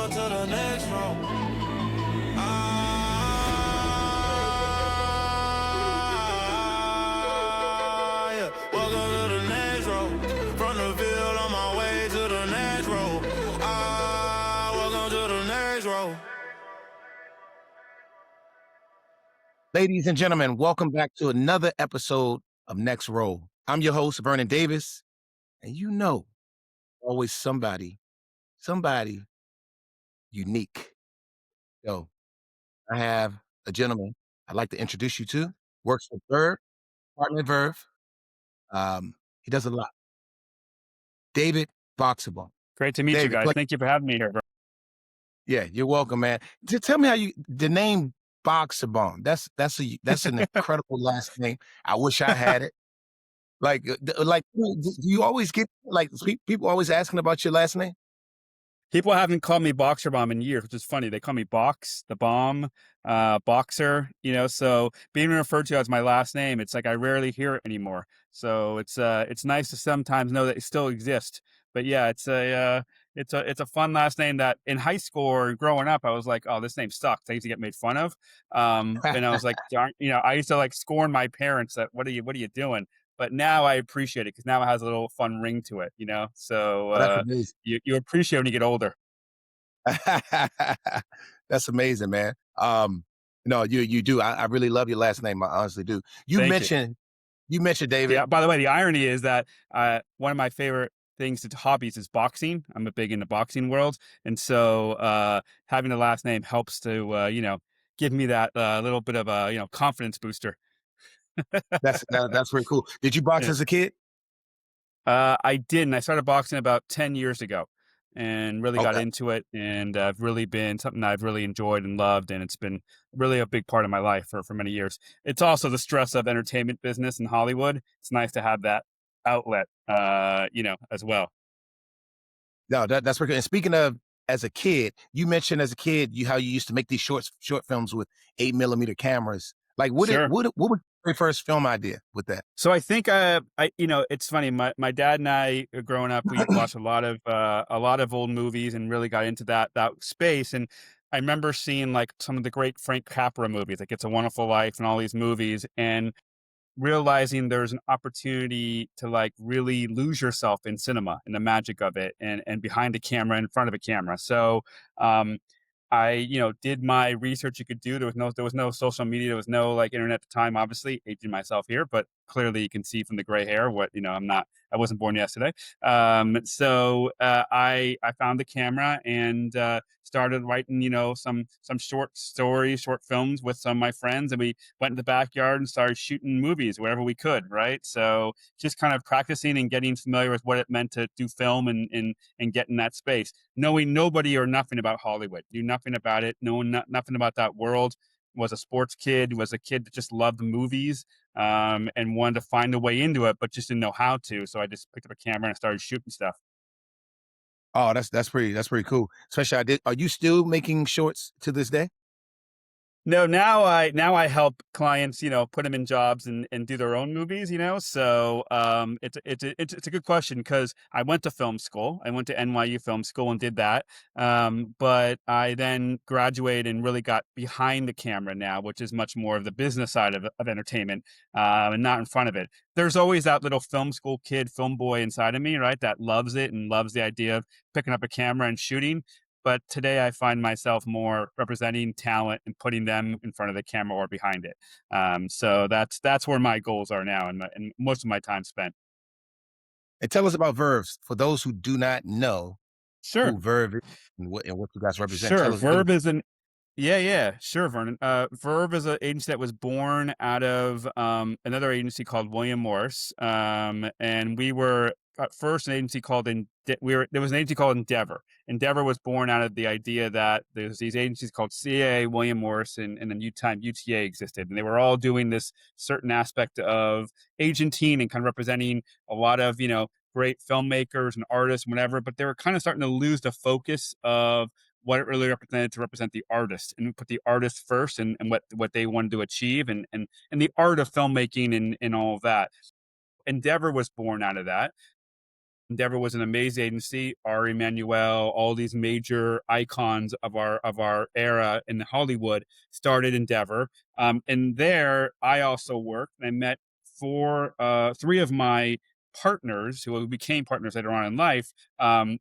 Welcome to the next room. Yeah. Welcome to the next room. From the field on my way to the next room. Welcome to the next room. Ladies and gentlemen, welcome back to another episode of Next Row. I'm your host, Vernon Davis, and you know, always somebody unique. So I have a gentleman I'd like to introduce you to. Works for Verve, partner at Verve. He does a lot. David Boxerbaum. Great to meet you David, guys. Thank you for having me here, bro. yeah, you're welcome, man. Just tell me how the name Boxerbaum. That's an incredible last name. I wish I had it. Do you always get people always asking about your last name? People haven't called me Boxerbaum in years, which is funny. They call me Box, the bomb, Boxer, so being referred to as my last name, it's like I rarely hear it anymore. So it's nice to sometimes know that it still exists. But yeah, it's a fun last name that in high school or growing up, I was like, oh, this name sucks. I used to get made fun of. And I was like, darn, I used to like scorn my parents that what are you doing? But now I appreciate it because now it has a little fun ring to it, So Oh, that's amazing. you appreciate when you get older. That's amazing, man. No, you do. I really love your last name. I honestly do. You Thank mentioned David. Yeah. By the way, the irony is that one of my favorite hobbies is boxing. I'm a big in the boxing world, and so having the last name helps to give me that little bit of a confidence booster. That's very cool. Did you box Yeah. as a kid? I didn't. I started boxing about 10 years ago and really got Okay. into it. And I've really been something I've really enjoyed and loved. And it's been really a big part of my life for many years. It's also the stress of entertainment business in Hollywood. It's nice to have that outlet, as well. No, that's very good. And speaking of as a kid, you mentioned as a kid how you used to make these short films with 8mm cameras. Like Sure. what was your very first film idea with that? So I think it's funny. My dad and I, growing up, we watched a lot of old movies and really got into that space. And I remember seeing like some of the great Frank Capra movies, like It's a Wonderful Life and all these movies, and realizing there's an opportunity to like really lose yourself in cinema and the magic of it, and behind the camera, in front of a camera. So um, I, did my research you could do. There was no social media. There was no like internet at the time, obviously aging myself here, but clearly you can see from the gray hair I wasn't born yesterday. So I found the camera and started writing, some short stories, short films with some of my friends. And we went in the backyard and started shooting movies wherever we could. Right. So just kind of practicing and getting familiar with what it meant to do film and get in that space, knowing nobody or nothing about Hollywood, knew nothing about it, knowing nothing about that world. Was a sports kid, was a kid that just loved movies, and wanted to find a way into it, but just didn't know how to. So I just picked up a camera and started shooting stuff. Oh, that's pretty cool. Especially are you still making shorts to this day? No, now I help clients, put them in jobs and do their own movies, So it's a good question because I went to film school. I went to NYU Film School and did that. But I then graduated and really got behind the camera now, which is much more of the business side of entertainment, and not in front of it. There's always that little film school kid, film boy inside of me, right? That loves it and loves the idea of picking up a camera and shooting. But today I find myself more representing talent and putting them in front of the camera or behind it. So that's where my goals are now, and most of my time spent. And tell us about Verve for those who do not know Sure, who Verve is and what you guys represent. sure. Tell us a little. Yeah, sure, Vernon. Verve is an agency that was born out of another agency called William Morris, and we were at first an agency called there was an agency called Endeavor. Endeavor was born out of the idea that there's these agencies called CAA, William Morris, and then UTA existed, and they were all doing this certain aspect of agenting and kind of representing a lot of great filmmakers and artists, and whatever. But they were kind of starting to lose the focus of what it really represented to represent the artist, and put the artist first, and what they wanted to achieve, and the art of filmmaking and all of that. Endeavor was born out of that. Endeavor was an amazing agency. Ari Emanuel, all these major icons of our era in Hollywood started Endeavor. And there, I also worked. And I met three of my partners who became partners later on in life,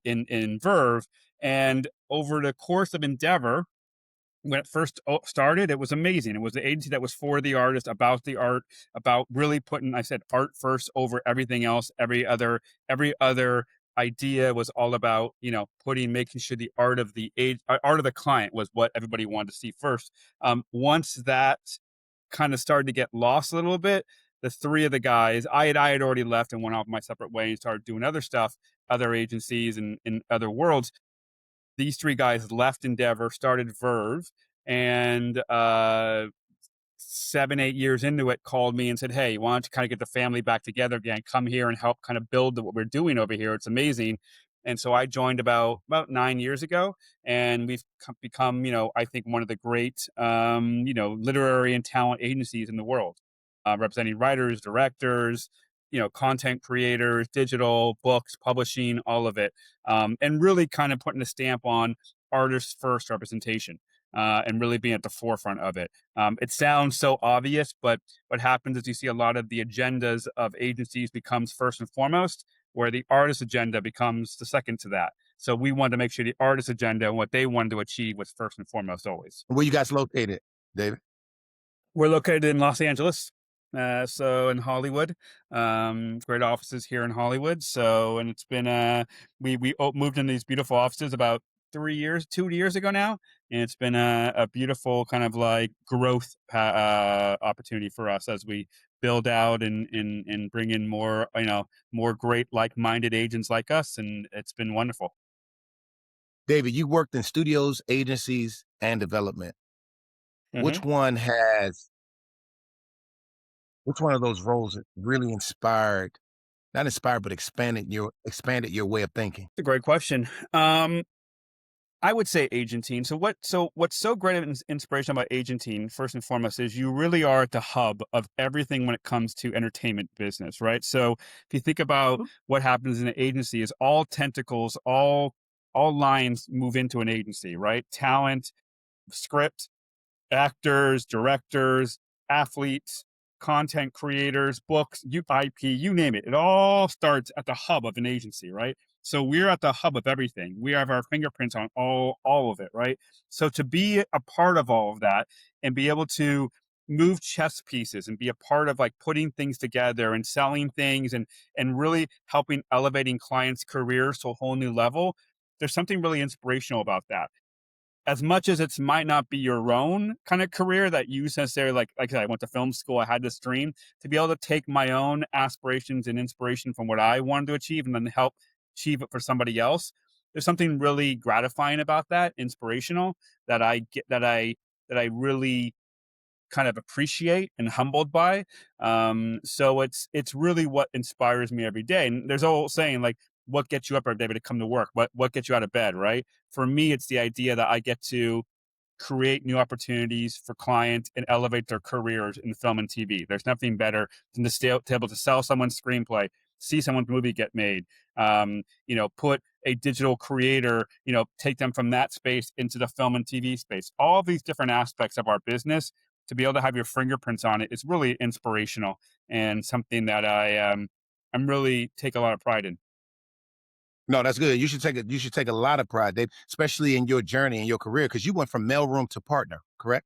in Verve. And over the course of Endeavor, when it first started, it was amazing. It was the agency that was for the artist, about the art, about really putting, I said, art first over everything else. Every other idea was all about, making sure the art of the client was what everybody wanted to see first. Once that kind of started to get lost a little bit, the three of the guys, I had already left and went off my separate way and started doing other stuff, other agencies and in other worlds. These three guys left Endeavor, started Verve, and 7, 8 years into it, called me and said, "Hey, why don't you kind of get the family back together again? Come here and help kind of build what we're doing over here. It's amazing." And so I joined about 9 years ago, and we've become, I think one of the great, literary and talent agencies in the world, representing writers, directors, content creators, digital, books, publishing, all of it, and really kind of putting a stamp on artist first representation, and really being at the forefront of it. It sounds so obvious, but what happens is you see a lot of the agendas of agencies becomes first and foremost, where the artist agenda becomes the second to that. So we wanted to make sure the artist agenda and what they wanted to achieve was first and foremost always. Where you guys located, David? We're located in Los Angeles, so in Hollywood. Great offices here in Hollywood. So, and it's been moved into these beautiful offices about 3 years, 2 years ago now, and it's been a beautiful kind of like growth opportunity for us as we build out and bring in more, more great like minded agents like us, and it's been wonderful. David, you worked in studios, agencies, and development. Hmm. Which one of those roles really inspired, not inspired, but expanded your way of thinking? It's a great question. I would say agenting. What's so great of inspiration about agenting, first and foremost, is you really are at the hub of everything when it comes to entertainment business, right? So if you think about what happens in an agency, is all tentacles, all lines move into an agency, right? Talent, script, actors, directors, athletes, content creators, books, IP, you name it. It all starts at the hub of an agency, right? So we're at the hub of everything. We have our fingerprints on all of it, right? So to be a part of all of that and be able to move chess pieces and be a part of like putting things together and selling things and really helping elevating clients' careers to a whole new level, there's something really inspirational about that. As much as it's might not be your own kind of career that you necessarily like I said, I went to film school, I had this dream to be able to take my own aspirations and inspiration from what I wanted to achieve and then help achieve it for somebody else. There's something really gratifying about that, inspirational, that I get that I really kind of appreciate and humbled by. So it's really what inspires me every day. And there's a whole saying like, "What gets you up every day to come to work? What gets you out of bed?" Right? For me, it's the idea that I get to create new opportunities for clients and elevate their careers in film and TV. There's nothing better than to able to sell someone's screenplay, see someone's movie get made, put a digital creator, take them from that space into the film and TV space. All these different aspects of our business, to be able to have your fingerprints on it is really inspirational and something that I'm really take a lot of pride in. No, that's good. You should take a lot of pride, Dave, especially in your journey in your career, because you went from mailroom to partner, correct?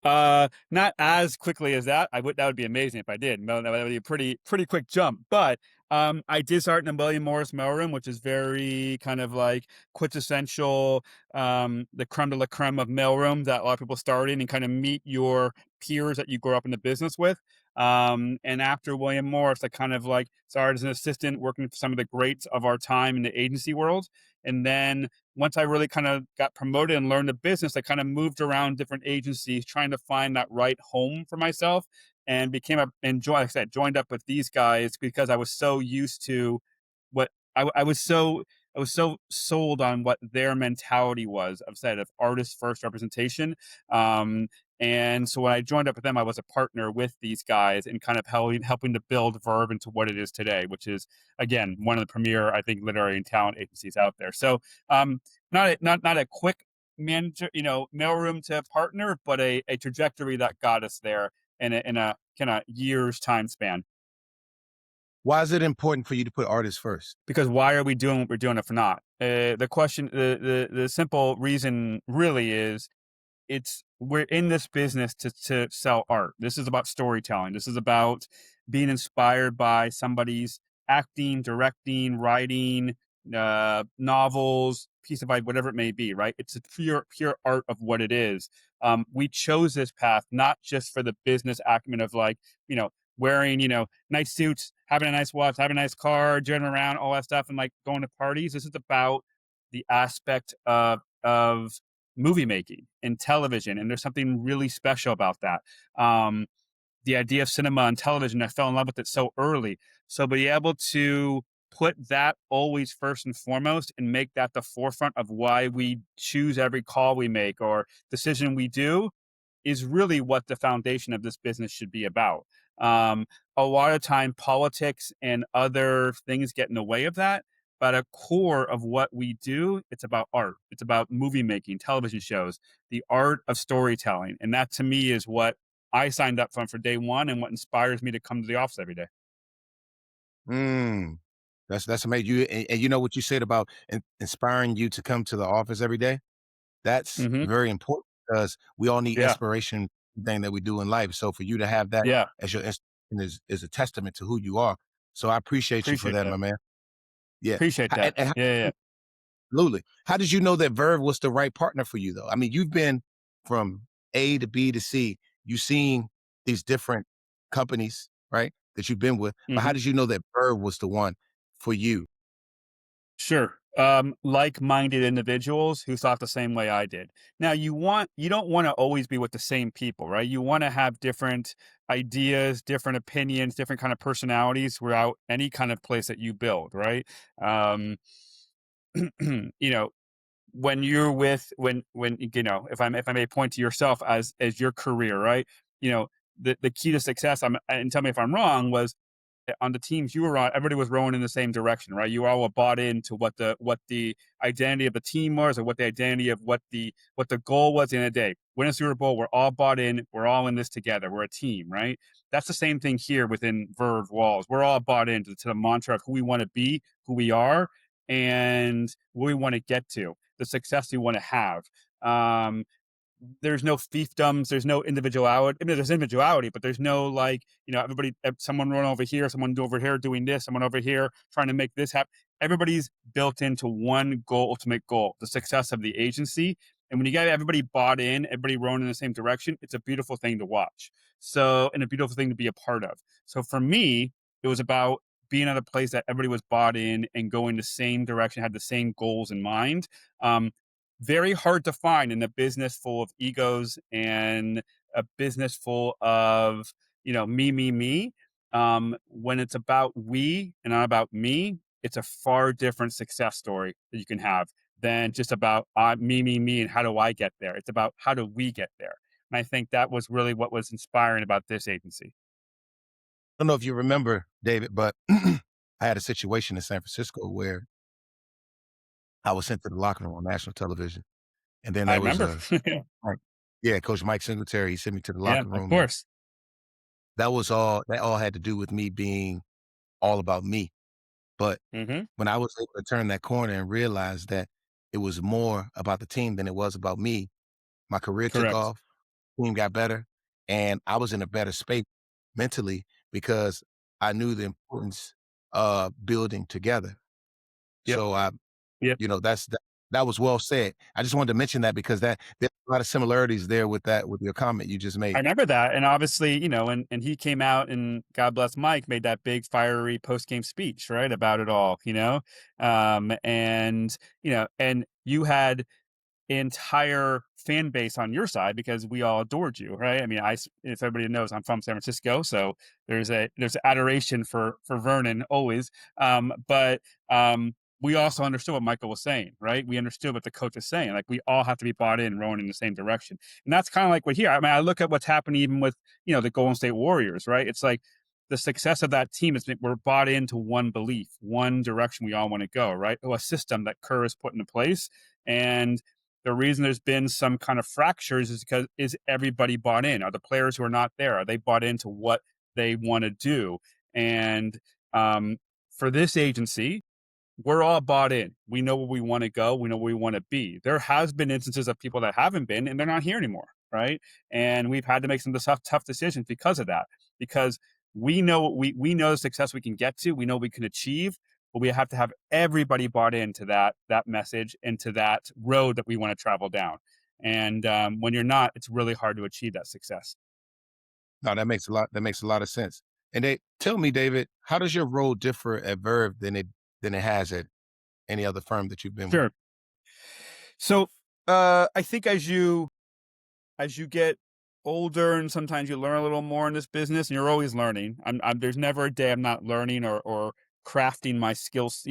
Not as quickly as that. That would be amazing if I did. No, that would be a pretty quick jump. But I did start in the William Morris mailroom, which is very kind of like quintessential, the creme de la creme of mailroom that a lot of people start in and kind of meet your peers that you grow up in the business with. And after William Morris, I kind of like started as an assistant working for some of the greats of our time in the agency world. And then once I really kind of got promoted and learned the business, I kind of moved around different agencies trying to find that right home for myself and like I said, joined up with these guys because I was so used to what I was so sold on what their mentality was of said of artist first representation. And so when I joined up with them, I was a partner with these guys and kind of helping to build Verve into what it is today, which is again one of the premier, I think, literary and talent agencies out there. So not a quick manager, mailroom to partner, but a trajectory that got us there in a kind of years time span. Why is it important for you to put artists first? Because why are we doing what we're doing if not? The question, the simple reason really is we're in this business to sell art. This is about storytelling. This is about being inspired by somebody's acting, directing, writing, novels, piece of art, whatever it may be. Right? It's a pure art of what it is. We chose this path not just for the business acumen of like wearing nice suits, having a nice watch, having a nice car, driving around, all that stuff, and like going to parties. This is about the aspect of movie making and television, and there's something really special about that. The idea of cinema and television, I fell in love with it so early. So be able to put that always first and foremost and make that the forefront of why we choose every call we make or decision we do is really what the foundation of this business should be about. Um, a lot of time, politics and other things get in the way of that. But a core of what we do, it's about art. It's about movie making, television shows, the art of storytelling. And that to me is what I signed up for day one and what inspires me to come to the office every day. Mm, that's amazing. And you know what you said about inspiring you to come to the office every day? That's Hmm. very important because we all need Yeah. inspiration thing that we do in life. So for you to have that Yeah. as your inspiration is a testament to who you are. So I appreciate you for Appreciate that, that. my man. Yeah. Appreciate that. And Yeah. Yeah. absolutely. How did you know that Verve was the right partner for you, though? I mean, you've been from A to B to C. You've seen these different companies, right, that you've been with. But how Hmm. did you know that Verve was the one for you? Sure. Like-minded individuals who thought the same way I did. Now, you don't want to always be with the same people, right? You want to have different ideas, different opinions, different kind of personalities throughout any kind of place that you build, right? Um, you know, when you're with when if I may point to yourself as your career, right? The key to success, and tell me if I'm wrong, was on the teams you were on, everybody was rowing in the same direction, right? You all were bought into what the identity of the team was, or what the identity of what the goal was in a day. Win a Super Bowl, we're all bought in, we're all in this together, we're a team, right? That's the same thing here within Verve Walls. We're all bought into the mantra of who we want to be, who we are, and where we want to get to, the success we want to have. Um, there's no fiefdoms, there's no individuality. I mean, there's individuality, but there's no like, everybody, someone run over here, someone over here doing this, someone over here trying to make this happen. Everybody's built into one goal, ultimate goal, the success of the agency. And when you get everybody bought in, everybody rowing in the same direction, it's a beautiful thing to watch. So, and a beautiful thing to be a part of. So for me, it was about being at a place that everybody was bought in and going the same direction, had the same goals in mind. Um, Very hard to find in a business full of egos and a business full of me. When it's about we and not about me, it's a far different success story that you can have than just about me, and how do I get there. It's about how do we get there. And I think that was really what was inspiring about this agency. I don't know if you remember, David, but I had a situation in San Francisco where I was sent to the locker room on national television, and then I there was remember. a right. Yeah, Coach Mike Singletary, he sent me to the Yeah, locker of room, and course. that all had to do with me being all about me. But Hmm. when I was able to turn that corner and realize that it was more about the team than it was about me, my career took Correct. off, team got better, and I was in a better space mentally because I knew the importance of building together. Yep. So Yep. that was well said. I just wanted to mention that because there's a lot of similarities there with your comment you just I made. remember that, and obviously, and he came out and God bless Mike made that big fiery post game speech, right, about it all, and you had entire fan base on your side because we all adored you, right? I mean, if everybody knows, I'm from San Francisco, so there's adoration for Vernon always, but we also understood what Michael was saying, right? We understood what the coach was saying. Like we all have to be bought in, rowing in the same direction. And that's kind of like what here. I mean, I look at what's happening even with, the Golden State Warriors, right? It's like the success of that team is we're bought into one belief, one direction we all want to go, right? A system that Kerr has put into place. And the reason there's been some kind of fractures is because is everybody bought in? Are the players who are not there? Are they bought into what they want to do? And for this agency, we're all bought in. We know where we want to go. We know where we want to be. There has been instances of people that haven't been, and they're not here anymore, right? And we've had to make some tough decisions because of that. Because we know the success we can get to. We know we can achieve, but we have to have everybody bought into that message and to that road that we want to travel down. And when you're not, it's really hard to achieve that success. No, that makes a lot of sense. And they tell me, David, how does your role differ at Verve than it has at any other firm that you've been with? Sure. So I think as you get older and sometimes you learn a little more in this business and you're always learning. There's never a day I'm not learning or crafting my skills,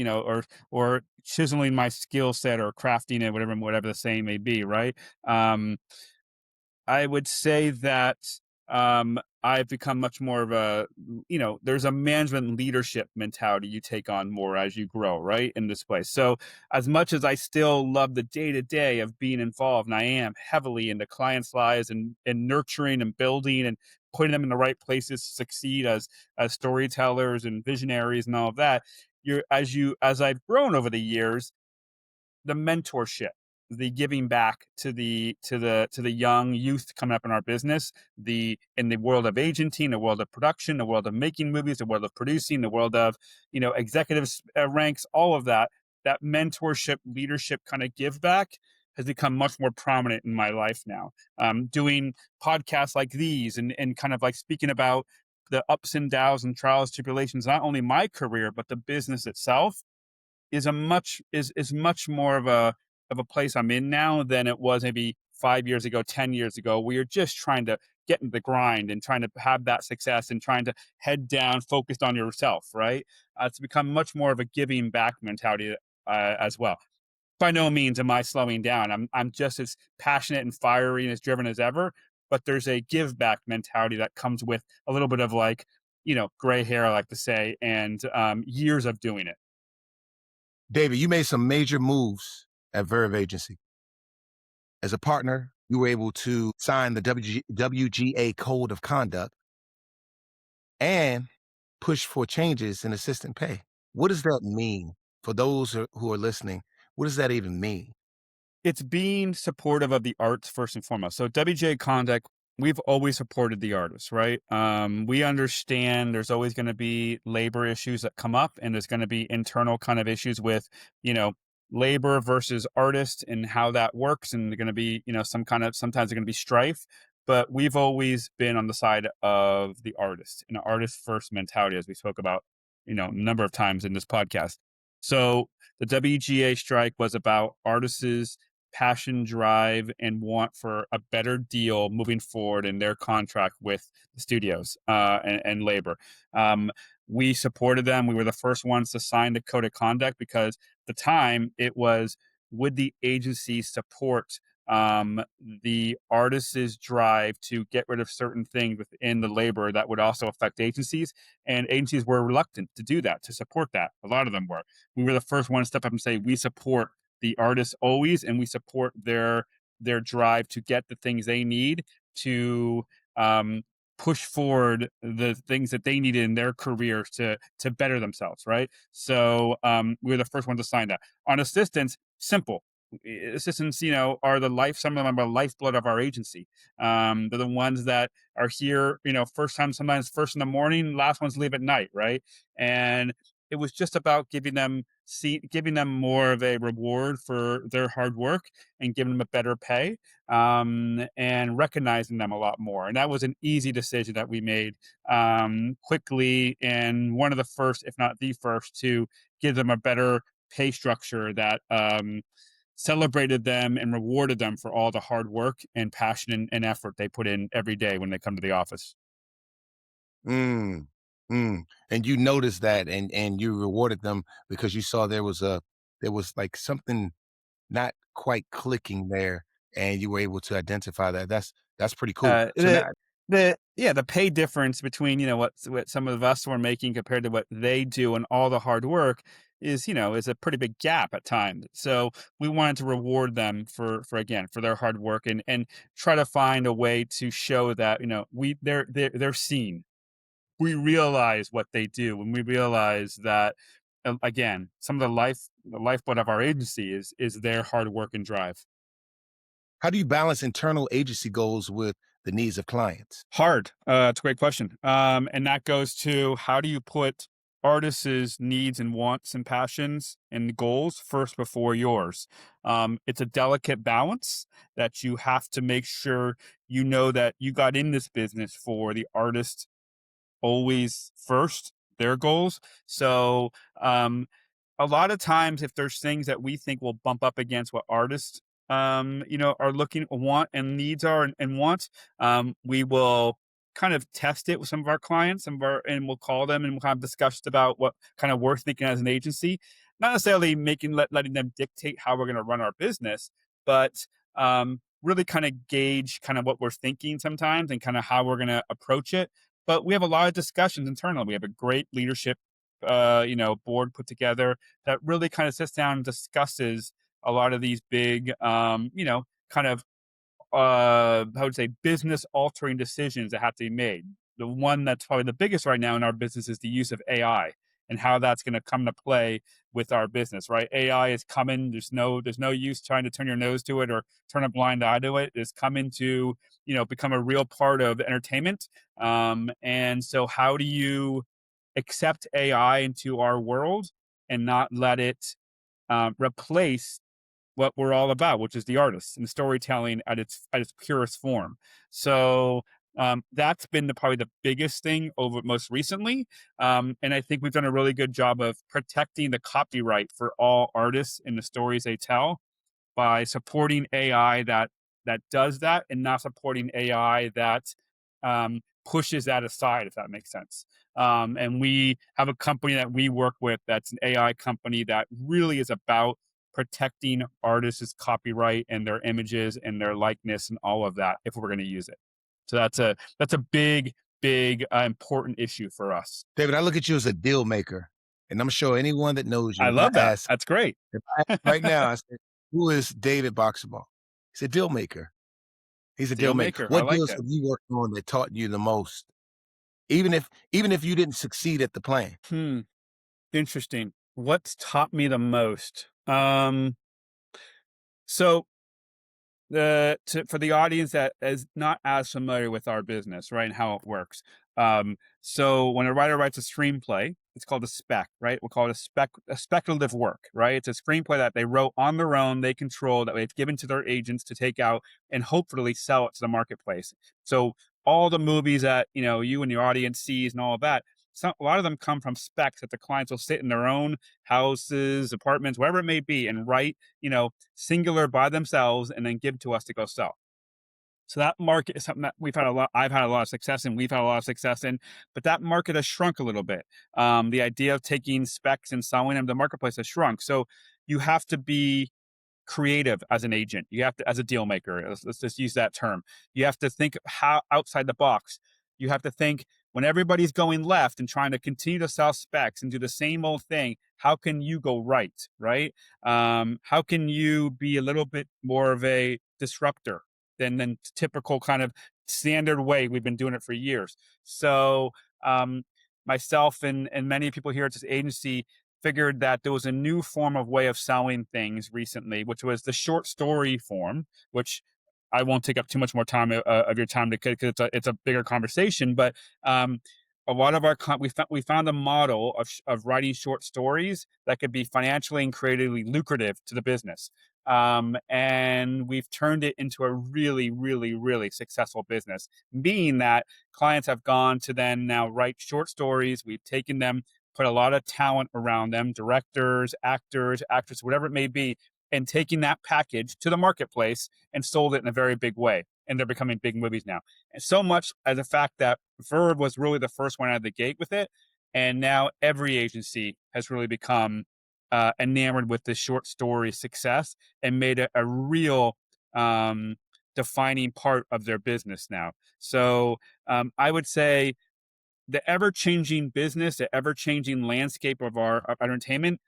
or chiseling my skill set or crafting it, whatever the saying may be, right? I would say that I've become much more of there's a management leadership mentality you take on more as you grow, right, in this place. So, as much as I still love the day to day of being involved, and I am heavily into clients' lives and nurturing and building and putting them in the right places to succeed as storytellers and visionaries and all of that, as I've grown over the years, the mentorship, the giving back to the young youth coming up in our business, in the world of agenting, the world of production, the world of making movies, the world of producing, the world of executive ranks, all of that mentorship, leadership kind of give back has become much more prominent in my life now. Doing podcasts like these and kind of like speaking about the ups and downs and trials, tribulations, not only my career but the business itself is much more of a place I'm in now than it was maybe 5 years ago, 10 years ago. We are just trying to get in the grind and trying to have that success and trying to head down, focused on yourself. Right? It's become much more of a giving back mentality as well. By no means am I slowing down. I'm just as passionate and fiery and as driven as ever. But there's a give back mentality that comes with a little bit of like gray hair, I like to say, and years of doing it. David, you made some major moves at Verve Agency. As a partner, you were able to sign the WGA Code of Conduct and push for changes in assistant pay. What does that mean for those who are listening? What does that even mean? It's being supportive of the arts first and foremost. So WJ Conduct, we've always supported the artists, right? We understand there's always going to be labor issues that come up, and there's going to be internal kind of issues with, you know, labor versus artist and how that works, and they're going to be, sometimes they're going to be strife. But we've always been on the side of the artist, an artist first mentality, as we spoke about, a number of times in this podcast. So the WGA strike was about artists' passion, drive, and want for a better deal moving forward in their contract with the studios and labor. We supported them. We were the first ones to sign the code of conduct because at the time it was, would the agency support the artist's drive to get rid of certain things within the labor that would also affect agencies? And agencies were reluctant to do that, to support that. A lot of them were. We were the first one to step up and say, we support the artists always, and we support their drive to get the things they need to push forward the things that they needed in their careers to better themselves, right? So we were the first one to sign that. On assistants, simple. Assistants, are some of them are the lifeblood of our agency. They're the ones that are here, first time, sometimes first in the morning, last ones leave at night, right? And it was just about giving them more of a reward for their hard work and giving them a better pay, and recognizing them a lot more. And that was an easy decision that we made quickly, and one of the first, if not the first, to give them a better pay structure that celebrated them and rewarded them for all the hard work and passion and effort they put in every day when they come to the office. Mm, and you noticed that and you rewarded them because you saw there was there was like something not quite clicking there, and you were able to identify that. That's pretty cool. Uh, So the now, the pay difference between, what some of us were making compared to what they do and all the hard work is, is a pretty big gap at times. So we wanted to reward them for again, for their hard work, and try to find a way to show that, they're seen. We realize what they do, and we realize that, again, some of the lifeblood of our agency is their hard work and drive. how do you balance internal agency goals with the needs of clients? Hard. It's a great question. And that goes to, how do you put artists' needs and wants and passions and goals first before yours? It's a delicate balance that you have to make sure you know that you got in this business for the artist always first, their goals. So, a lot of times, if there's things that we think will bump up against what artists, are looking, want, and needs are, and want, we will kind of test it with some of our clients, and we'll call them and we'll kind of discuss about what kind of we're thinking as an agency. Not necessarily letting them dictate how we're going to run our business, but really kind of gauge kind of what we're thinking sometimes and kind of how we're going to approach it. But we have a lot of discussions internally. We have a great leadership, board put together that really kind of sits down and discusses a lot of these big, kind of, I would say, business altering decisions that have to be made. The one that's probably the biggest right now in our business is the use of AI and how that's going to come to play with our business, right? AI is coming. There's no use trying to turn your nose to it or turn a blind eye to it. It's coming to, become a real part of entertainment. And so how do you accept AI into our world and not let it replace what we're all about, which is the artist and storytelling at its purest form. So that's been probably the biggest thing over most recently, and I think we've done a really good job of protecting the copyright for all artists in the stories they tell by supporting AI that does that, and not supporting AI that pushes that aside, if that makes sense. And we have a company that we work with that's an AI company that really is about protecting artists' copyright and their images and their likeness and all of that if we're going to use it. So that's a big important issue for us. David, I look at you as a deal maker, and I'm sure anyone that knows you, I if I love that. ask, That's great. if I ask right now, I said, "Who is David Boxerbaum?" He's a deal maker. He's a Deal deal maker. maker. I What like deals it. have you worked on that taught you the most? Even if you didn't succeed at the plan. Hmm. Interesting. What's taught me the most? So for the audience that is not as familiar with our business, right, and how it works. So when a writer writes a screenplay, it's called a spec, right? We'll call it a speculative work, right? It's a screenplay that they wrote on their own, they control, that they've given to their agents to take out and hopefully sell it to the marketplace. So all the movies that you and your audience sees and all of that, a lot of them come from specs that the clients will sit in their own houses, apartments, wherever it may be, and write, singular by themselves, and then give to us to go sell. So that market is something that I've had a lot of success in, we've had a lot of success in, but that market has shrunk a little bit. The idea of taking specs and selling them to the marketplace has shrunk. So you have to be creative as an agent. You have to, as a deal maker, let's just use that term. You have to think how outside the box. You have to think, when everybody's going left and trying to continue to sell specs and do the same old thing, how can you go right? Right? How can you be a little bit more of a disruptor than typical kind of standard way we've been doing it for years? So myself and many people here at this agency figured that there was a new form of way of selling things recently, which was the short story form, which I won't take up too much more time of your time because it's a bigger conversation. But a lot of our we found a model of writing short stories that could be financially and creatively lucrative to the business. And we've turned it into a really, really, really successful business, meaning that clients have gone to then now write short stories. We've taken them, put a lot of talent around them, directors, actors, actresses, whatever it may be, and taking that package to the marketplace and sold it in a very big way. And they're becoming big movies now. And so much as the fact that Verve was really the first one out of the gate with it. And now every agency has really become enamored with the short story success and made it a real um, defining part of their business now. So I would say the ever changing business, the ever changing landscape of our entertainment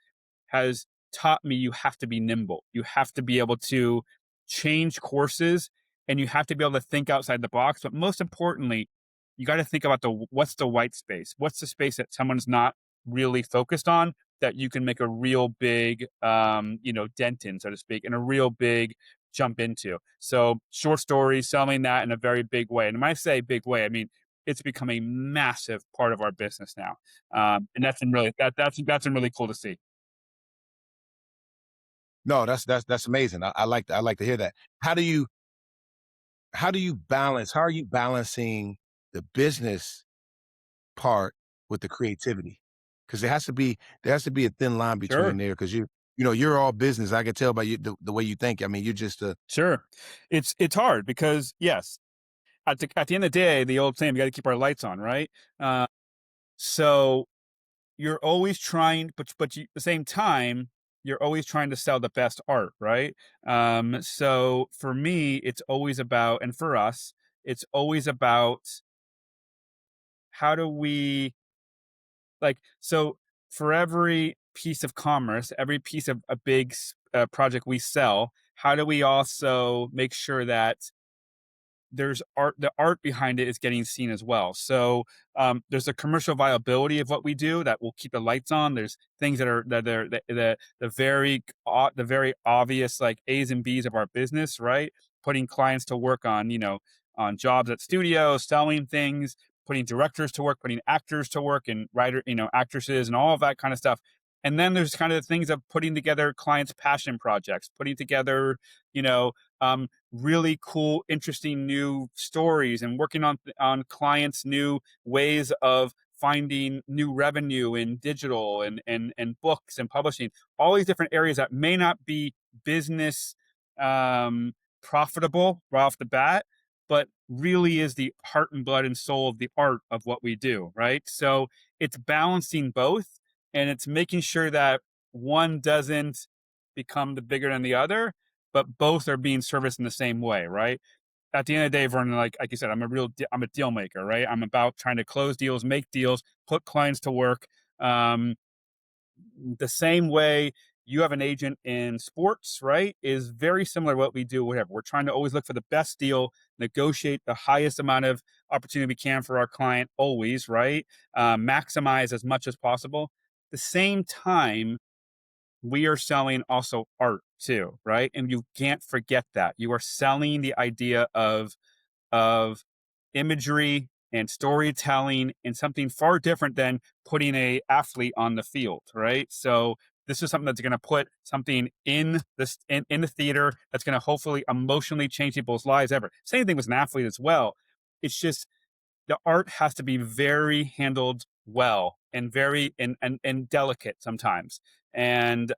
has taught me you have to be nimble. You have to be able to change courses and you have to be able to think outside the box. But most importantly, you got to think about what's the white space? What's the space that someone's not really focused on that you can make a real big, dent in, so to speak, and a real big jump into. So short stories, selling that in a very big way. And when I say big way, I mean it's become a massive part of our business now, and that's been really cool to see. No, that's amazing. I like to hear that. How do you how are you balancing the business part with the creativity? Because there has to be a thin line between Sure. there. Because you know, you're all business. I can tell by you the way you think. I mean, you're just a Sure. It's hard because yes, at the end of the day, the old saying, we got to keep our lights on, right? Uh, so you're always trying, at the same time, you're always trying to sell the best art, right? So for me, it's always about, and for us, it's always about how do we so for every piece of commerce, every piece of a big project we sell, how do we also make sure that there's art the art behind it is getting seen as well. So there's a commercial viability of what we do that will keep the lights on. There's things that are the very obvious like A's and B's of our business, right? Putting clients to work on, on jobs at studios, selling things, putting directors to work, putting actors to work, and actresses and all of that kind of stuff. And then there's kind of the things of putting together clients' passion projects, putting together, you know, really cool, interesting new stories and working on clients' new ways of finding new revenue in digital and books and publishing. All these different areas that may not be business um, profitable right off the bat, but really is the heart and blood and soul of the art of what we do, right? So it's balancing both and it's making sure that one doesn't become the bigger than the other, but both are being serviced in the same way, right? At the end of the day, Vernon, like you said, I'm a deal maker, right? I'm about trying to close deals, make deals, put clients to work. Um, the same way you have an agent in sports, right? Is very similar to what we do. Whatever we're trying to always look for the best deal, negotiate the highest amount of opportunity we can for our client, always, right? Maximize as much as possible. The same time, we are selling also art too, right? And you can't forget that. You are selling the idea of imagery and storytelling and something far different than putting a athlete on the field, right? So this is something that's going to put something in the theater that's going to hopefully emotionally change people's lives ever. Same thing with an athlete as well. It's just the art has to be very handled well and very and delicate sometimes. And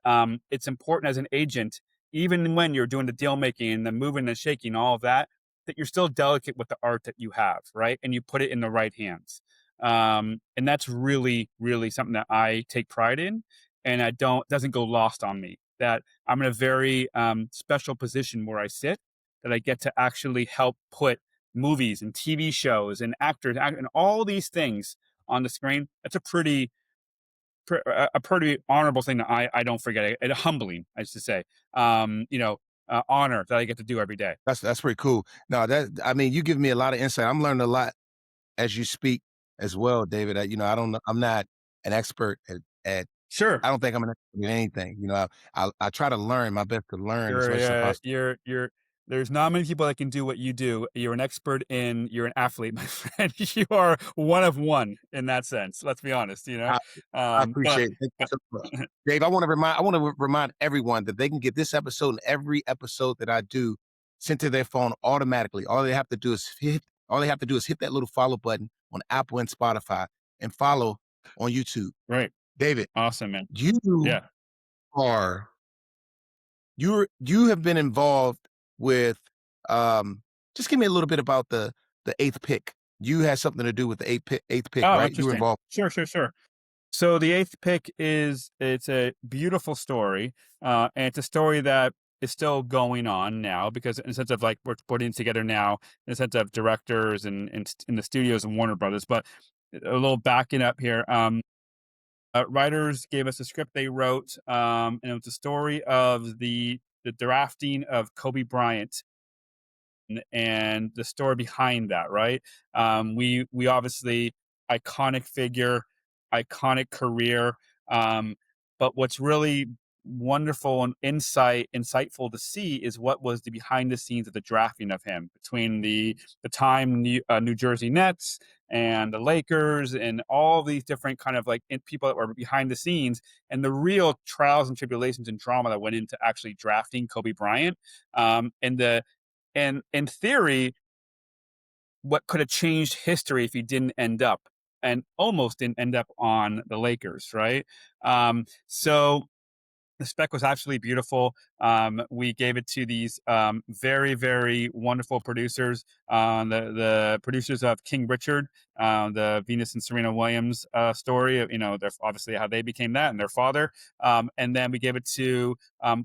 it's important as an agent, even when you're doing the deal making and the moving and shaking, all of that, that you're still delicate with the art that you have, right? And you put it in the right hands. And that's really, really something that I take pride in, and I don't doesn't go lost on me. That I'm in a very special position where I sit, that I get to actually help put movies and TV shows and actors and all these things on the screen. That's a pretty honorable thing that I don't forget. It humbling, I should say. Honor that I get to do every day. that's pretty cool. No, that I mean, you give me a lot of insight. I'm learning a lot as you speak as well, David. You know, I don't know, I'm not an expert at Sure. I don't think I'm an expert in anything. You know, I try to learn my best to learn as much as possible. There's not many people that can do what you do. You're an athlete, my friend. You are one of one in that sense. Let's be honest, you know. I, I But appreciate it. Thank you so much. Dave, I want to remind everyone that they can get this episode and every episode that I do sent to their phone automatically. All they have to do is hit that little follow button on Apple and Spotify and follow on YouTube. right. David, Awesome, man. you Yeah. are you have been involved with just give me a little bit about the eighth pick. You had something to do with the eighth pick, Oh, right? You were interesting. involved. Sure, sure, sure. So the eighth pick is it's a beautiful story, and it's a story that is still going on now because in the sense of like we're putting together now in the sense of directors and in the studios and Warner Brothers. But a little backing up here, writers gave us a script they wrote, and it was a story of the drafting of Kobe Bryant and the story behind that, right? We obviously iconic figure, iconic career. Um, but what's really wonderful and insightful to see is what was the behind the scenes of the drafting of him between the time New Jersey Nets and the Lakers and all these different kind of like people that were behind the scenes and the real trials and tribulations and drama that went into actually drafting Kobe Bryant. And in theory, what could have changed history if he didn't end up and almost didn't end up on the Lakers, right? So the spec was absolutely beautiful. We gave it to these very, very wonderful producers. The producers of King Richard, the Venus and Serena Williams story. You know, obviously how they became that and their father. And then we gave it to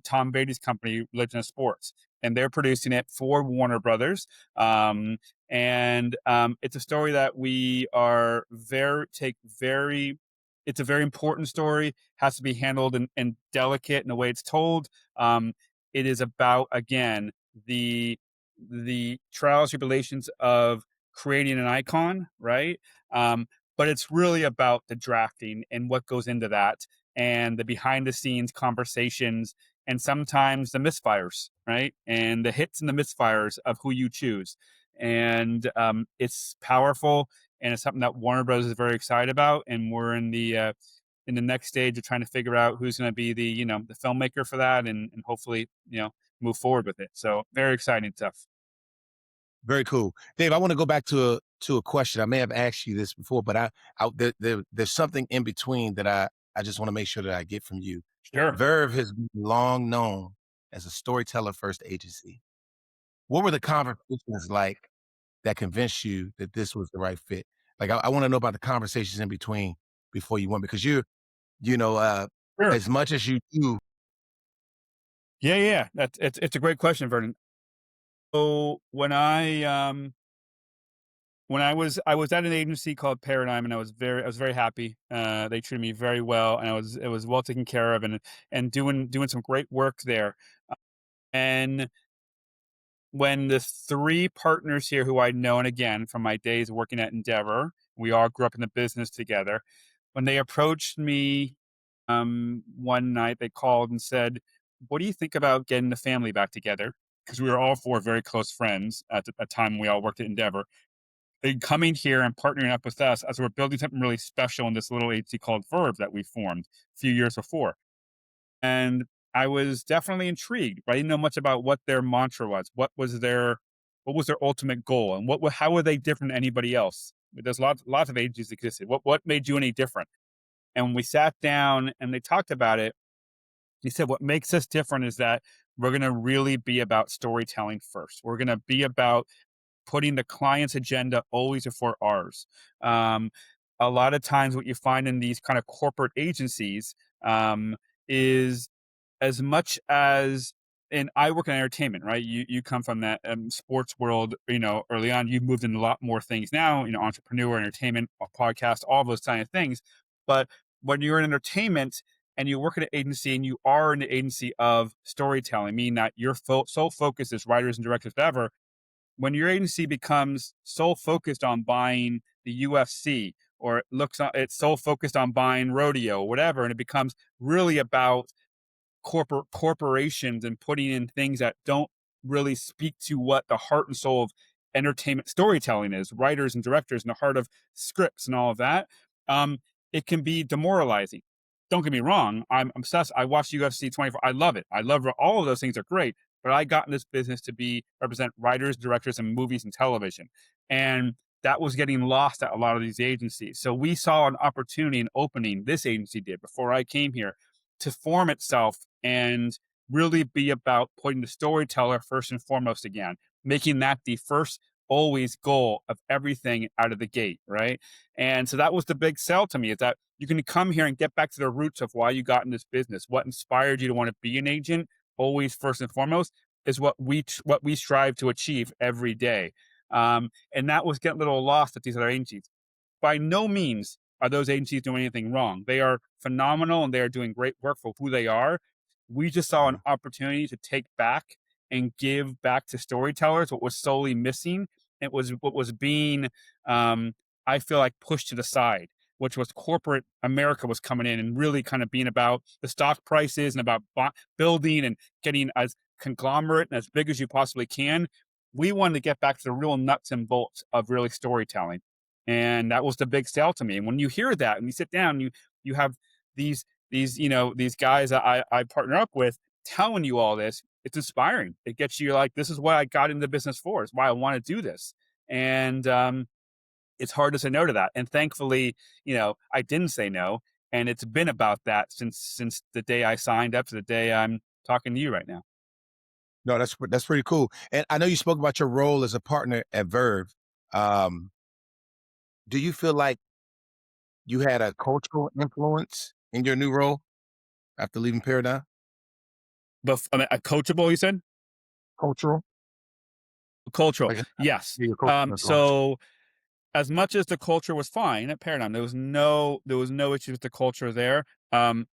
Tom Beatty's company, Religion of Sports, and they're producing it for Warner Brothers. It's a story that we are very take very it's a very important story, has to be handled and delicate in the way it's told. Um, it is about, again, the the trials, tribulations of creating an icon, right? Um, but it's really about the drafting and what goes into that and the behind the scenes conversations and sometimes the misfires, right? And the hits and the misfires of who you choose. And it's powerful and it's something that Warner Bros. Is very excited about. And we're in the next stage of trying to figure out who's going to be the the filmmaker for that, and hopefully move forward with it. So very exciting stuff. Very cool. Dave, I wanna go back to a question. I may have asked you this before, but there's something in between that I just wanna make sure that I get from you. Sure. Verve has been long known as a storyteller first agency. What were the conversations like that convinced you that this was the right fit? Like, I wanna know about the conversations in between before you went because you know, Sure. as much as you do. Yeah, yeah. That's it's a great question, Vernon. So when I was at an agency called Paradigm, and I was very happy. They treated me very well, and it was well taken care of, and doing some great work there. And when the three partners here who I'd known again from my days working at Endeavor, we all grew up in the business together. When they approached me one night, they called and said, "What do you think about getting the family back together?" Because we were all four very close friends at the time we all worked at Endeavor. They coming here and partnering up with us as we're building something really special in this little agency called Verve that we formed a few years before. And I was definitely intrigued, but I didn't know much about what their mantra was. What was their ultimate goal, and how were they different than anybody else? There's lots of agencies existed. What made you any different? And when we sat down and they talked about it, he said, "What makes us different is that we're going to really be about storytelling first. We're going to be about putting the client's agenda always before ours." Um, a lot of times, what you find in these kind of corporate agencies is as much as and I work in entertainment, right? You come from that sports world, early on. You've moved into a lot more things now, entrepreneur, entertainment, podcast, all those kind of things. But when you're in entertainment and you work at an agency and you are in the agency of storytelling, meaning that your sole focus as writers and directors, whatever, when your agency becomes so focused on buying the UFC or it's so focused on buying rodeo, or whatever, and it becomes really about corporations and putting in things that don't really speak to what the heart and soul of entertainment storytelling is, writers and directors and the heart of scripts and all of that, um, it can be demoralizing. Don't get me wrong, I'm obsessed. I watch UFC 24. I love it. I love all of those things are great, but I got in this business to be represent writers, directors, and movies and television. And that was getting lost at a lot of these agencies. So we saw an opportunity, an opening, this agency did before I came here, to form itself and really be about putting the storyteller first and foremost again, making that the first always goal of everything out of the gate, right? And so that was the big sell to me, is that you can come here and get back to the roots of why you got in this business, what inspired you to want to be an agent. Always first and foremost is what we strive to achieve every day. And that was getting a little lost at these other agencies. By no means are those agencies doing anything wrong. They are phenomenal and they are doing great work for who they are. We just saw an Mhm. opportunity to take back and give back to storytellers what was solely missing. It was what was being, um, I feel like, pushed to the side, which was corporate America was coming in and really kind of being about the stock prices and about building and getting as conglomerate and as big as you possibly can. We wanted to get back to the real nuts and bolts of really storytelling, and that was the big sell to me. And when you hear that and you sit down, you have these guys that I partner up with telling you all this. It's inspiring. It gets you like, this is what I got into business for. It's why I want to do this. And it's hard to say no to that. And thankfully, I didn't say no. And it's been about that since the day I signed up to the day I'm talking to you right now. No, that's pretty cool. And I know you spoke about your role as a partner at Verve. Um, do you feel like you had a cultural influence in your new role after leaving Paradigm? But I mean, coachable, you said? Cultural? Cultural. Like, Yes. yeah, your cultural influence. So as much as the culture was fine at Paradigm, there was no issue with the culture there. Um,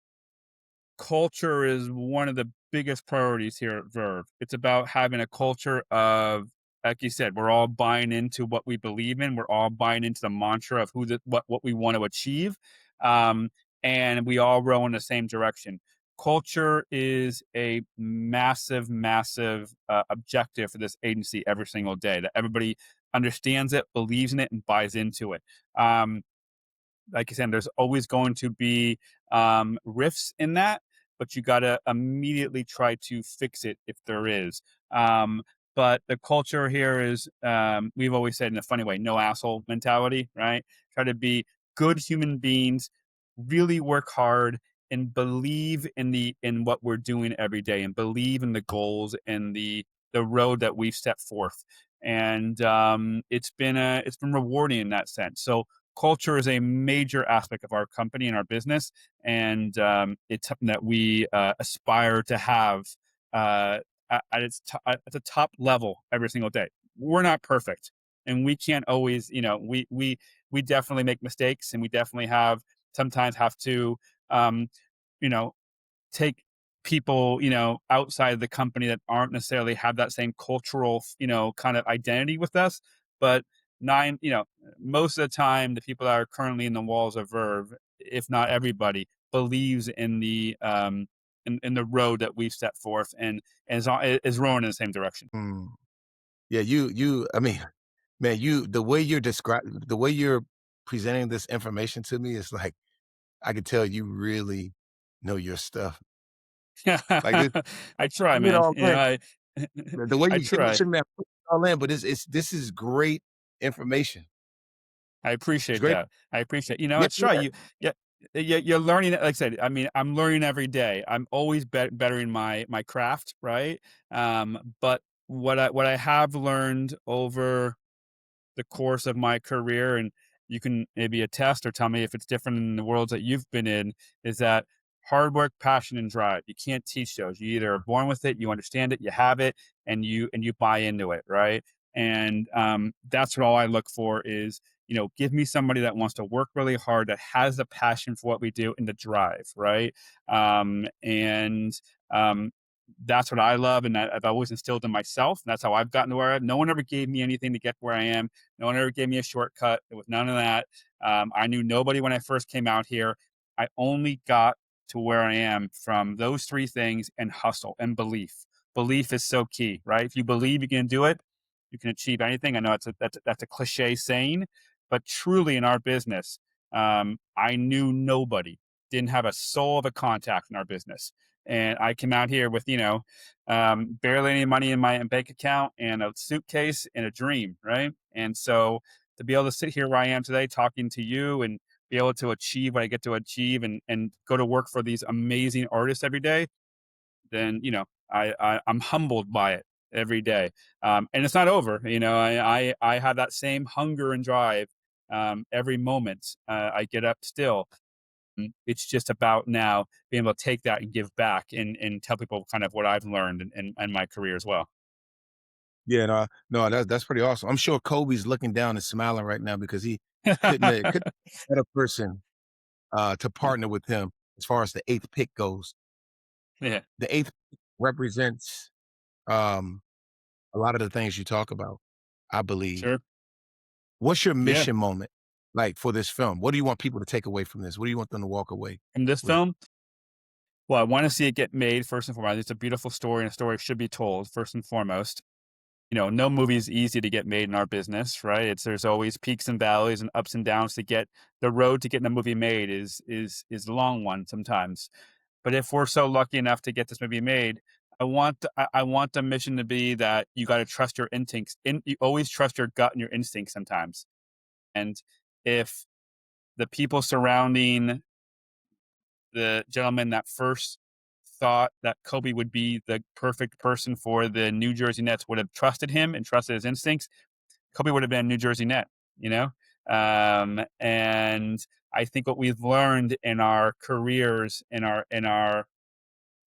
Culture is one of the biggest priorities here at Verve. It's about having a culture of, like you said, we're all buying into what we believe in. We're all buying into the mantra of what we want to achieve, um, and we all row in the same direction. Culture is a massive, massive objective for this agency every single day. That everybody understands it, believes in it, and buys into it. Like I said, there's always going to be rifts in that, but you got to immediately try to fix it if there is. Um, but the culture here is, we've always said in a funny way, no asshole mentality, right? Try to be good human beings, really work hard, and believe in what we're doing every day, and believe in the goals and the road that we've set forth. And it's been rewarding in that sense. So culture is a major aspect of our company and our business, and it's something that we aspire to have at at the top level every single day. We're not perfect, and we can't always, we definitely make mistakes, and we definitely sometimes have to, um, you know, take people, outside of the company that aren't necessarily have that same cultural, kind of identity with us. But nine, most of the time, the people that are currently in the walls of Verve, if not everybody, believes in in the road that we've set forth, and is rowing in the same direction. Mm. Yeah, I mean, man, the way you're presenting this information to me is like, I could tell you really know your stuff. Like this, I try, man. man, the way I you give it try. to me, I put it all in, but this is great information. I It's appreciate great. that. I appreciate, Yeah, it's yeah. try. Yeah, you're learning. Like I said, I mean, I'm learning every day. I'm always bettering my craft, right? But what I have learned over the course of my career, and you can maybe attest or tell me if it's different in the worlds that you've been in, is that hard work, passion, and drive. You can't teach those. You either are born with it, you understand it, you have it, and you buy into it, right? And that's what all I look for is, give me somebody that wants to work really hard, that has the passion for what we do and the drive, right? And um, that's what I love, and that I've always instilled in myself. And that's how I've gotten to where no one ever gave me anything to get where I am. No one ever gave me a shortcut. There was none of that. I knew nobody when I first came out here. I only got to where I am from those three things, and hustle and belief. Belief is so key, right? If you believe you can do it, you can achieve anything. I know that's a cliche saying, but truly in our business, I knew nobody, didn't have a soul of a contact in our business. And I came out here with, barely any money in my bank account and a suitcase and a dream, right? And so to be able to sit here where I am today talking to you and be able to achieve what I get to achieve, and go to work for these amazing artists every day, then, I'm humbled by it. every day. And it's not over. I have that same hunger and drive every moment. I get up still. It's just about now being able to take that and give back and tell people kind of what I've learned in my career as well. Yeah, no, that's pretty awesome. I'm sure Kobe's looking down and smiling right now because he couldn't a better person, to partner with him as far as the 8th pick goes. Yeah, The 8th represents, um, a lot of the things you talk about, I believe. sure. What's your Yeah. mission moment, like, for this film? What do you want people to take away from this? What do you want them to walk away From this with? film, well, I want to see it get made first and foremost. It's a beautiful story, and a story should be told first and foremost. No movie is easy to get made in our business, right? There's always peaks and valleys and ups and downs to get the road to getting a movie made is a long one sometimes. But if we're so lucky enough to get this movie made, I want the mission to be that you got to trust your instincts. You always trust your gut and your instincts sometimes. And if the people surrounding the gentleman that first thought that Kobe would be the perfect person for the New Jersey Nets would have trusted him and trusted his instincts, Kobe would have been a New Jersey Net, you know? And I think what we've learned in our careers, in our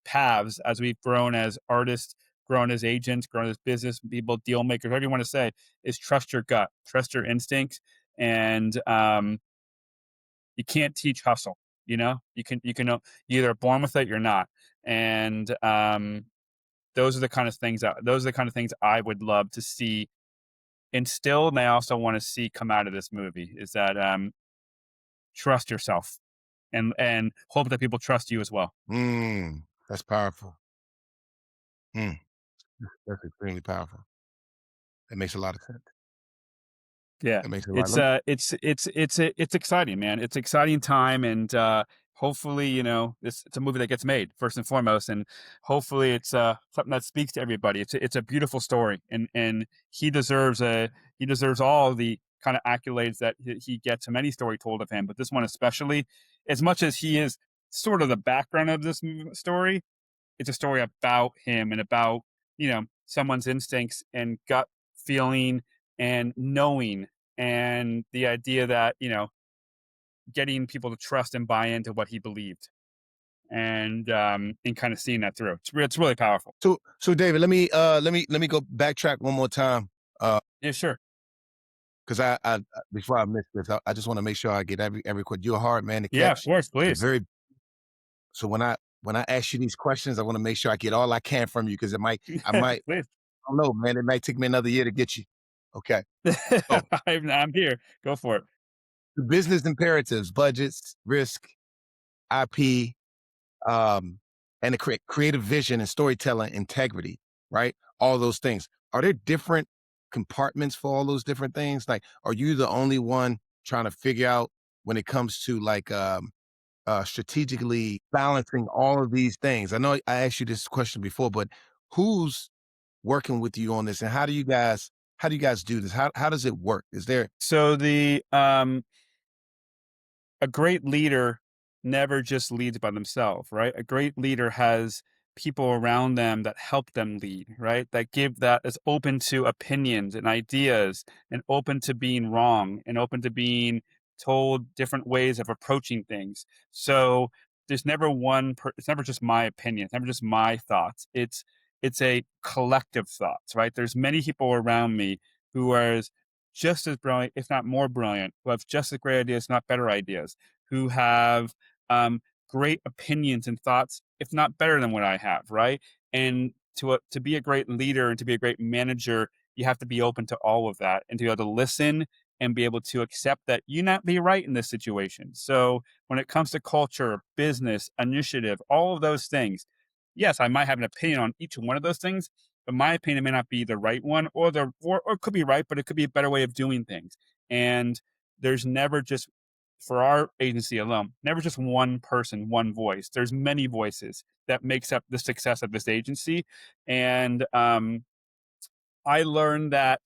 paths as we've grown as artists, grown as agents, grown as business people, deal makers, whatever you want to say, is trust your gut, trust your instincts, and you can't teach hustle. You're either born with it, you're not, and those are the kind of things I would love to see instilled, and I also want to see come out of this movie is that trust yourself and hope that people trust you as well. That's powerful. Mm, that's extremely powerful. That makes a lot of sense. Yeah, That makes a lot it's of it's exciting, man. It's exciting time, and hopefully, it's a movie that gets made first and foremost, and hopefully, it's something that speaks to everybody. It's a beautiful story, and he deserves all the kind of accolades that he gets from any story told of him, but this one especially, as much as he is sort of the background of this story, it's a story about him and about someone's instincts and gut feeling and knowing, and the idea that getting people to trust and buy into what he believed, and kind of seeing that through. It's really powerful. so David, let me go backtrack one more time, Yeah, sure. 'cause I before I miss this, I just wanna make sure I get every you're a hard man to Yeah, of catch. course, It's a please. very so when I ask you these questions, I wanna make sure I get all I can from you because I might Please. I don't know, man, it might take me another year to get you. Okay. So, I'm here. Go for it. the business imperatives, budgets, risk, IP, um, and the creative vision and storytelling integrity, right? All those things. Are there different compartments for all those different things? Like, are you the only one trying to figure out when it comes to like strategically balancing all of these things? I know I asked you this question before, but who's working with you on this, and how do you guys do this? How does it work? Is there So a great leader never just leads by themselves, right? A great leader has people around them that help them lead, right? That is open to opinions and ideas and open to being wrong and open to being told different ways of approaching things. So there's never it's never just my opinion, it's never just my thoughts. It's a collective thoughts, right? There's many people around me who are just as brilliant, if not more brilliant, who have just as great ideas, not better ideas, who have great opinions and thoughts, if not better than what I have, right? And to be a great leader and to be a great manager, you have to be open to all of that and to be able to listen and be able to accept that you not be right in this situation. So when it comes to culture, business, initiative, all of those things, yes, I might have an opinion on each one of those things, but my opinion may not be the right one, or it could be right, but it could be a better way of doing things. And there's never just for our agency alone, never just one person, one voice. There's many voices that makes up the success of this agency. And I learned that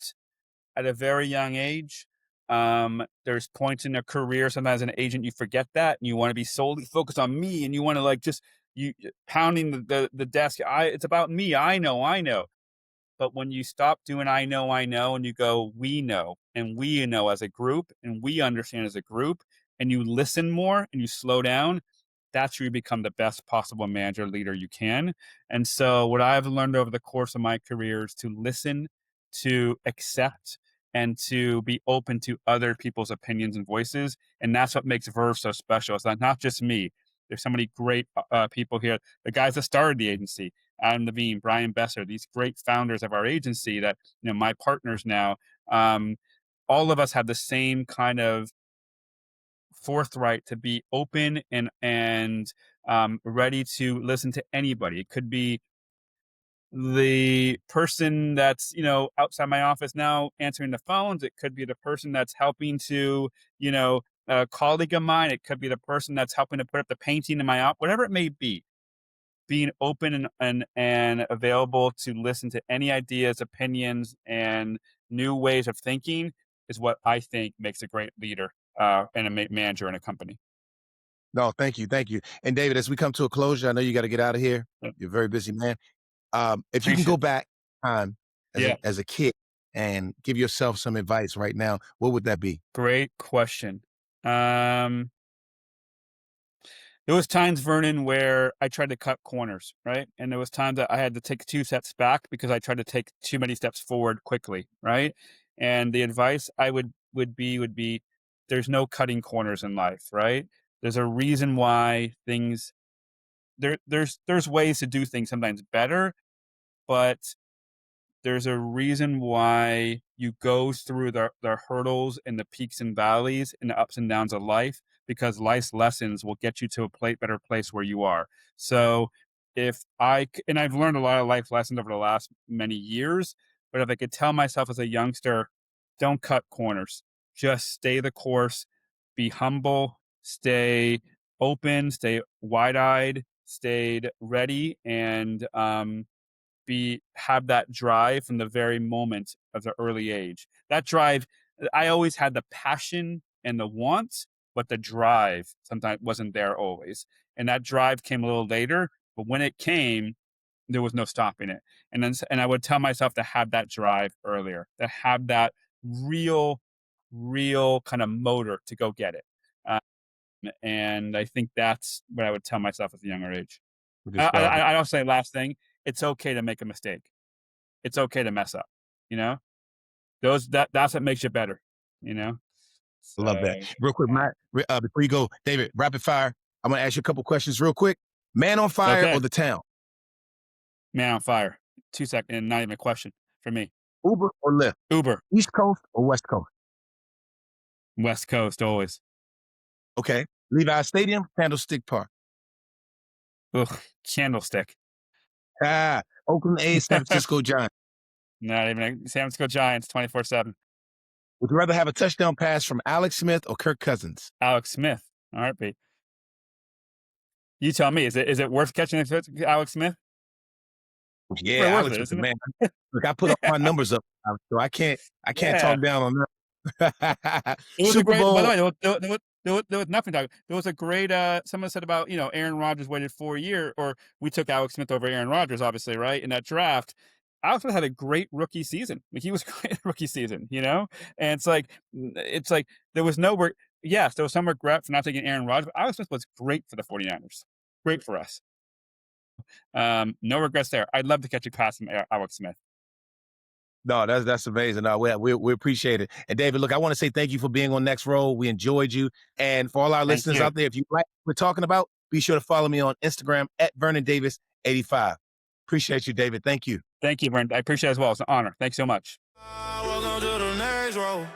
at a very young age. There's points in a career, sometimes as an agent, you forget that and you want to be solely focused on me and you want to like just you pounding the desk. It's about me. I know. But when you stop doing I know, and you go, we know as a group, and we understand as a group, and you listen more and you slow down, that's where you become the best possible manager leader you can. And so, what I've learned over the course of my career is to listen, to accept, and to be open to other people's opinions and voices. And that's what makes Verve so special. It's not just me. There's so many great people here. The guys that started the agency, Adam Levine, Brian Besser, these great founders of our agency that, my partners now, um, all of us have the same kind of forthright to be open and ready to listen to anybody. It could be the person that's outside my office now answering the phones. It could be the person that's helping to a colleague of mine. It could be the person that's helping to put up the painting in my office. Whatever it may be, being open and available to listen to any ideas, opinions, and new ways of thinking is what I think makes a great leader and a manager in a company. No, thank you, thank you. And David, as we come to a closure, I know you got to get out of here. Yeah, You're a very busy man. If you can appreciate go it. back as Yeah, a kid and give yourself some advice right now, what would that be? great question. Um, There was times, Vernon, where I tried to cut corners, right? And there was times that I had to take 2 steps back because I tried to take too many steps forward quickly, right? And the advice I would be there's no cutting corners in life, right? There's a reason why things there's ways to do things sometimes better, but there's a reason why you go through the hurdles and the peaks and valleys and the ups and downs of life, because life's lessons will get you to a better place where you are. So and I've learned a lot of life lessons over the last many years, but if I could tell myself as a youngster, don't cut corners, just stay the course, be humble, stay open, stay wide-eyed, stayed ready, and have that drive from the very moment of the early age. That drive, I always had the passion and the want, but the drive sometimes wasn't there always. And that drive came a little later, but when it came, there was no stopping it. And I would tell myself to have that drive earlier, to have that real, real kind of motor to go get it. Um, and I think that's what I would tell myself at a younger age. Good stuff. I also say last thing, it's okay to make a mistake. It's okay to mess up, you know? That's what makes you better, you know? I So, love that. Real quick, before you go, David, rapid fire. I'm gonna ask you a couple questions real quick. Man on fire okay, or the town? man on fire. 2 seconds, and not even a question for me. Uber or Lyft? Uber, East Coast or West Coast? West Coast always. Okay. Levi Stadium, Candlestick Park. Ugh, candlestick. Ah, Oakland A's, San Francisco Giants. Not even San Francisco Giants 24/7. Would you rather have a touchdown pass from Alex Smith or Kirk Cousins? Alex Smith, heartbeat. You tell me, is it worth catching Alex Smith? Yeah, Pretty worth Alex it, was the isn't it? man. Look, I put all my numbers up, so I can't Yeah. talk down on that. It was a Super great. By the Bowl. way, there was nothing. There was a great. Someone said about Aaron Rodgers waited 4 years, or we took Alex Smith over Aaron Rodgers, obviously, right, in that draft. Alex Smith had a great rookie season. Like, he was great rookie season, and it's like there was no. Yes, there was some regret for not taking Aaron Rodgers, but Alex Smith was great for the 49ers. Great for us. No regrets there. I'd love to catch a pass from Alex Smith. No, that's amazing. No, we appreciate it. And David, look, I want to say thank you for being on Next Roll. We enjoyed you. And for all our Thank listeners you. out there, if you like what we're talking about, be sure to follow me on Instagram at Vernon Davis 85. Appreciate you, David. Thank you. Thank you, Brent. I appreciate it as well. It's an honor. Thanks so much. Welcome to the next row.